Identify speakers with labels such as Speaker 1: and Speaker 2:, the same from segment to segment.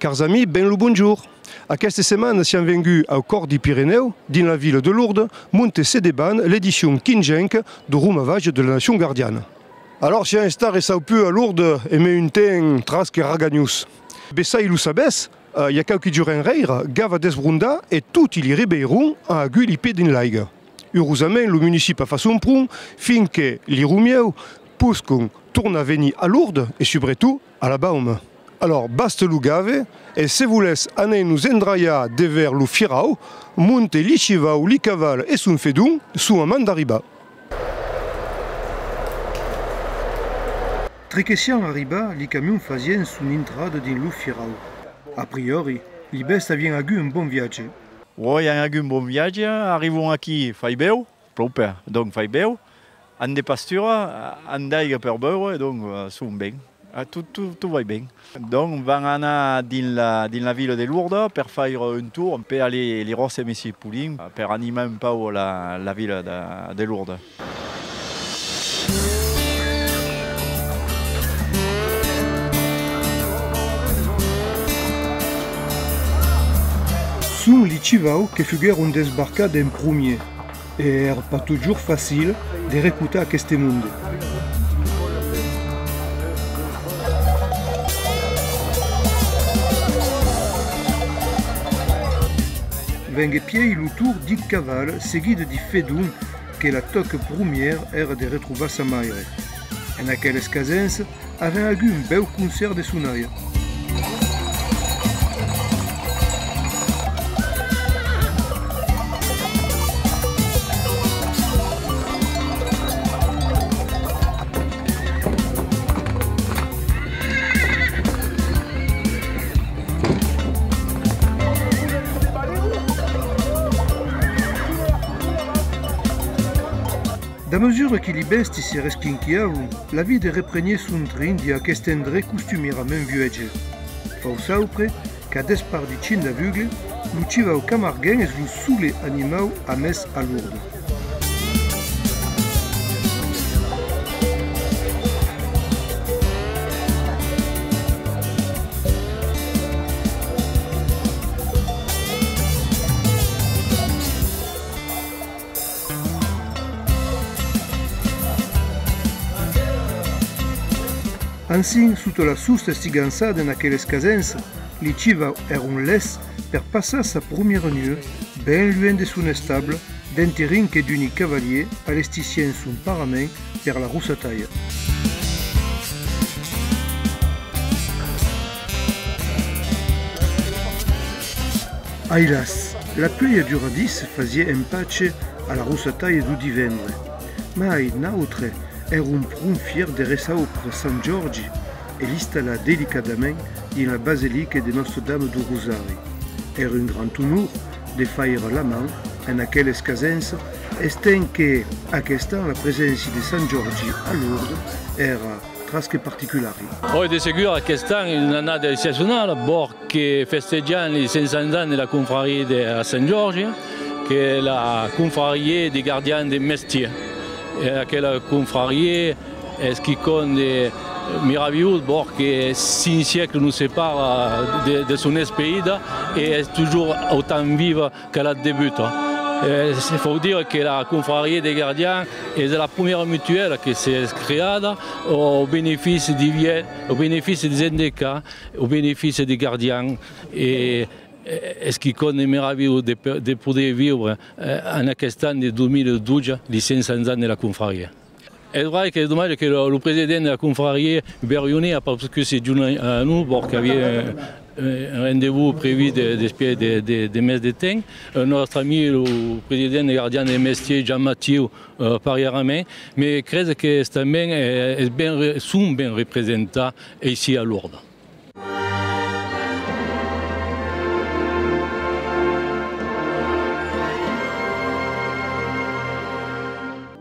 Speaker 1: Chers amis, ben le bonjour. Aquesta setmana siamo venuti au cor di Pirineu, dans la ville de Lourdes, monter Sedeban, l'édition 15 du Rumavage de la Nation Gardiane. Alors, si un star est peu à Lourdes, et met une teine trasque raganius. Bessa il sabes, il y a quelques jours en reire, gava desbrunda et tout il ribeirou a agu l'ipé din laiga. Heureusement, le municipe a fait son prun, fin que li rumieu, puscon tourne à venir à Lourdes et surtout à la Baume. Alors, baste lu gave, et si vous laisse aller nous endraya devers lu firao, monte li chivau, li caval et son fedun, sous un mandariba. Trecessian arriba, li camion fazien son entrada din lu firao. A priori, li besta vien agu un bon viatge.
Speaker 2: Oui, un agu un bon viatge, arrivons aquí fai beu, proper, donc fai beu, an de pastura, an d'aiga per beure, donc son ben. Tout va bien. Donc, on va aller dans la ville de Lourdes pour faire un tour, on peut aller les Rosses et Messier Poulin pour animer un peu la ville de Lourdes.
Speaker 1: Sont les chivaux qui figurent un débarquade en premier, et pas toujours facile de recruter à ce monde. Vengue pied le tour du caval, seguido di fedun que la toque première era de retrouver sa mère. En aquelles casens, avait eu un beau concert de sonaille. Da mesure que les besti se resquinquiaven, la vie de reprenier son train di aquest endret costumierament viatge. Fau saupre, qu'à despart di chin da vugle, lo chivau camarguen es lo sole animau a mes a Lourdes. Ainsi, sotto la susta stiganzada in aquelles casens, li chivau eron les per passar sa première nuit, ben loin de son estable, d'un terrain que d'uni cavalier allesticien son parament per la Russataille. Ailas, la pluie dura 10 faisait un patch à la Russataille du divendre, mais n'autre era un prun fier de resau per Sant Giorgi e l'installa delicadament dans la basilique de Notre-Dame du Rosari. Era un grand honneur de faire la main en aquelles casens, estent que aquesta la présence de Sant Giorgi a Lourdes era trasque particolare.
Speaker 3: Poi di sicuro quest'anno è un'annata eccezionale perché festeggiamo i 500 anni della confraria a San Giorgio, che è la confraria dei gardiani del mestiere. Aquella confrarie est qui compte merveilleux parce que 6 siècles nous séparent de son esprit et est toujours autant vive qu'elle a débuté. Il faut dire que la confrarie des gardiens est la première mutuelle qui s'est créée au bénéfice des vieux, au bénéfice des handicapés, au bénéfice des gardiens. Et ce qui compte merveilleux de pouvoir vivre en aquest any de 2012, les 500 ans de la confraria. C'est vrai que c'est dommage que le président de la confraria, Berrioni, n'a pas pu se joindre à nous parce qu'il y avait un rendez-vous prévu des messes de temps. Notre ami, le président des gardiens des mestiers, Jean-Mathieu, parièrement, mais je crois que sont bien représentés ici à Lourdes.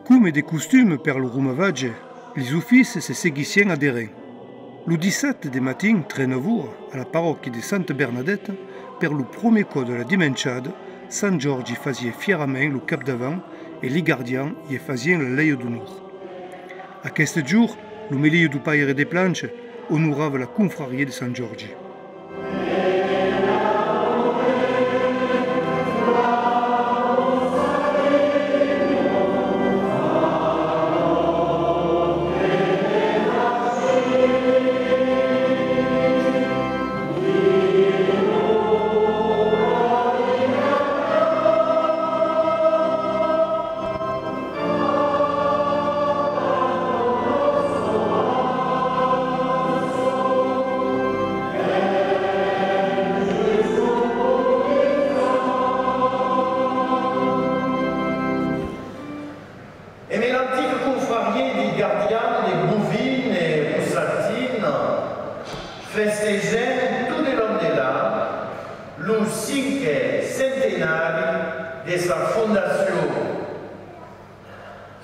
Speaker 1: Come de costume per lo Rumavage, les offices se seguissien adhérents. Le 17 de matin, 13h, à la parochie de Sainte Bernadette, per le premier coup de la dimanchade, Sant Giorgi faisait fièrement le cap d'avant et les gardiens y faisaient le leio d'honneur. À ce jour, le milieu du paire des planches honorava la confrarie de Sant Giorgi.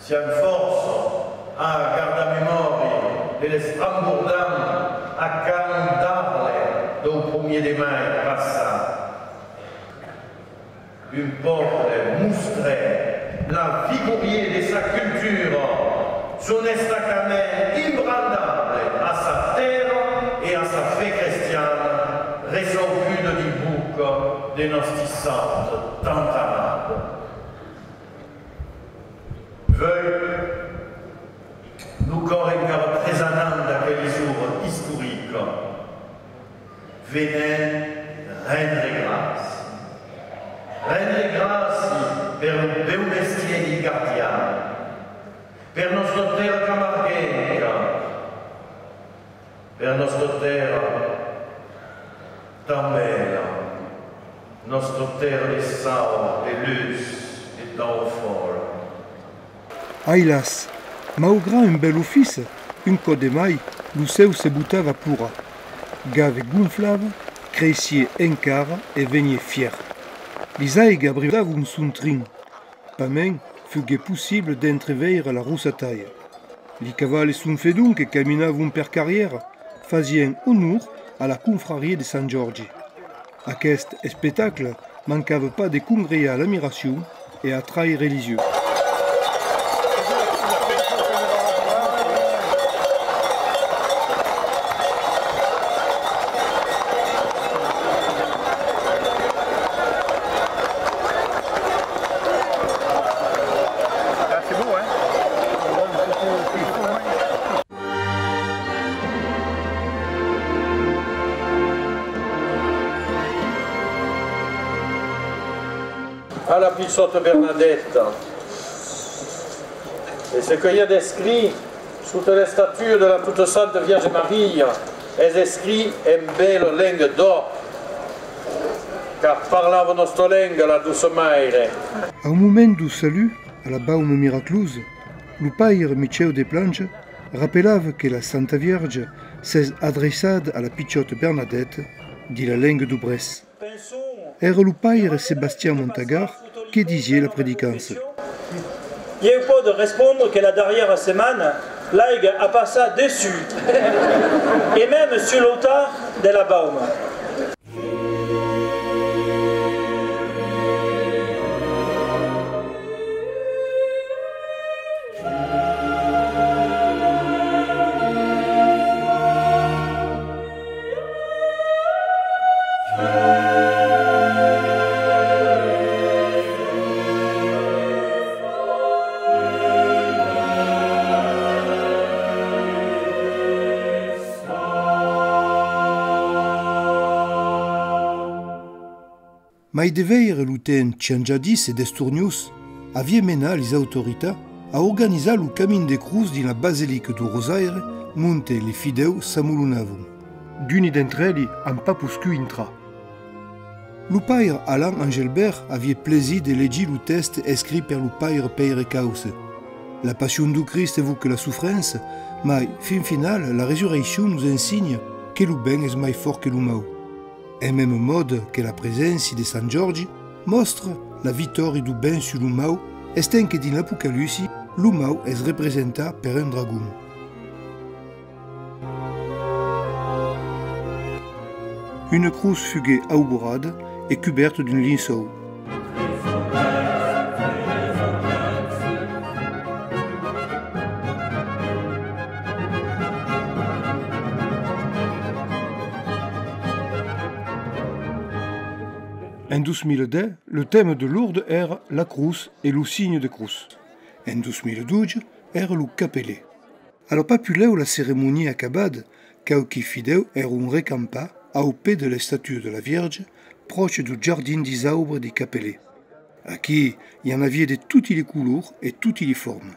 Speaker 4: siamo forza a guardare memoria delle strambordam a cantarle dal 1 mai passato. Un peuple moustrait la figurier de sa culture, son estacamel inébranlable à sa terre et à sa fée chrétienne, résolue du bouc de nostri santi tant amables. Veuillez nous corps encore présents d'aquel jour historique, venez rendre grâce. Rendre grâce per un bel mestiere di guardiano, per nostra terra camarguenca, per nostra terra tan bella, nostra terra di sal, de luz e d'enfort.
Speaker 1: Ailas, malgré un bel office, un code de mai, lo seu se butava pura. Gave gonflava, creixia encara e venia fier. L'Isaiga abrivavam son trin. Pas men fugué possible d'entreveire la rossataille. Li cavali son fedun que caminavam per carrière fazien honor à la confrarie de Sant Giorgi. Aquest espectacle mancava pas de congréer l'admiration et attraire religieux.
Speaker 4: À la Pissotte Bernadette. Et ce qu'il y a d'écrit sous les statues de la toute sainte Vierge Marie est écrit en belle langue d'or, car parlava nostra langue la douce mère.
Speaker 1: Au moment du salut, à la baume miraculeuse, le père Michel de Planche rappelava que la Sainte Vierge s'est adressée à la Pissotte Bernadette dit la langue du Bresse. Era le père Sébastien Montagar qui disait la prédicance.
Speaker 5: Il faut de répondre que la dernière semaine, l'aigle a passé dessus, et même sur l'autar de la baume.
Speaker 1: Mais de veire l'uten Ciangiadis et d'Esturnius avait mené les autorités à organiser le camin de cruz dans la basilique du Rosaire monte les fidèles s'amulunavon. D'une d'entre elles en papuscu intra. Le père Alain Angelbert avait plaisir de lire le texte écrit par le père Père Cause. La passion du Christ évoque la souffrance, mais fin final, la résurrection nous enseigne que le bien est plus fort que le mal. Et même mode que la présence de Sant Giorgi montre la victoire du bien sur le mal, estant que dans l'Apocalypse, le mal est représenté par un dragon. Une croix fuguée augurade et couverte d'une linceau. En 2010, le thème de Lourdes era la cruz et le signe de cruz. En 2012, era le capelé. Alors papuleu la cérémonie acabada, quelques fidèles erano recampés au pied de la statue de la Vierge, proche du jardin des arbres des capelés. Aquí, il y en avait de toutes les couleurs et toutes les formes.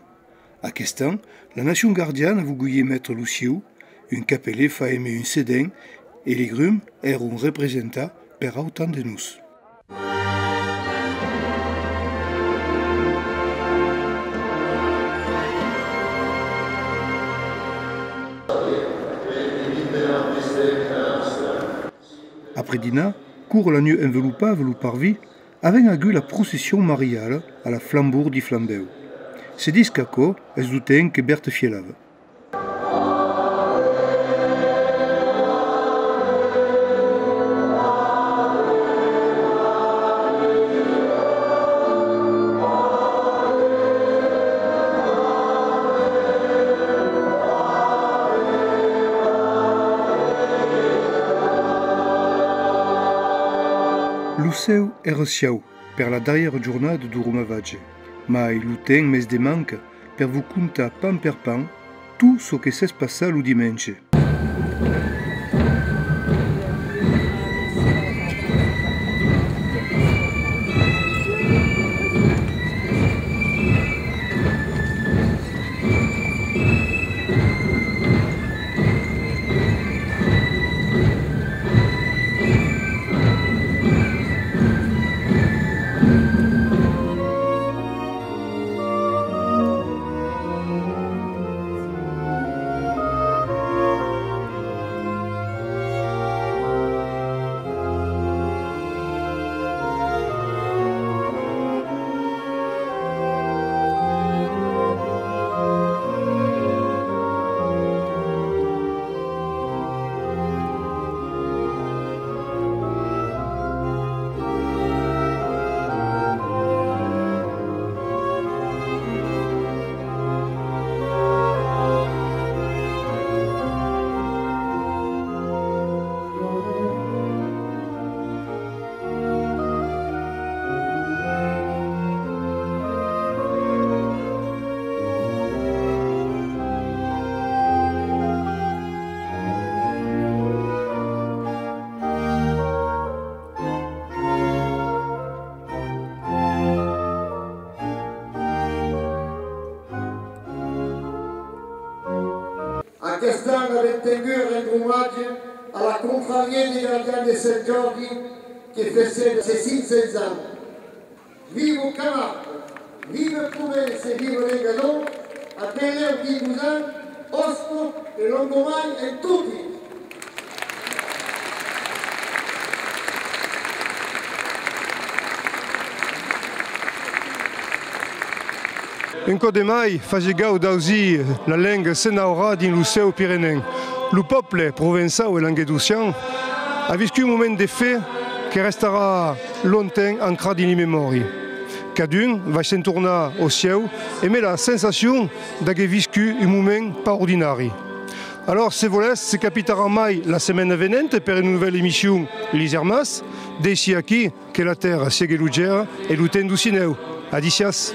Speaker 1: À Questan, la nation gardienne voulait mettre le ciel, un capelé fa aimer un sédin, et les grumes erano représentés par autant de nous. Après dîner, court l'agneau enveloppé le parvis, avec agu la procession mariale à la flambour di Flambeu. se discaco es duten che Berta fielava. Luceu era siau per la darriera giornata du Rumavage, ma il ten mes de manca per vous contar pan per pan tout ce que s'est passé le dimanche.
Speaker 6: Aquest any avait tingut un hommage à la confrérie des gardiens de Saint-Georges qui faisait ses 500 ans. Vive au Camargue, vive Provença et vive les Gadons, appelez au Guigousin, Osco et Longomai et tutti.
Speaker 1: En code mai fasegau dausi la langue senaura din Luceu Pirenenc. Le peuple provençau et languedocien a vécu un moment de fait qui restera longtemps ancré dans les mémoires. Cadun va s'en tourner au ciel et met la sensation d'avoir vécu un moment pas ordinaire. Alors, se volez, se capitera mai la semaine venante per une nouvelle émission L'Isermas, d'ici aquí que la terre sigue lugera et l'uten du cineu. Adicias.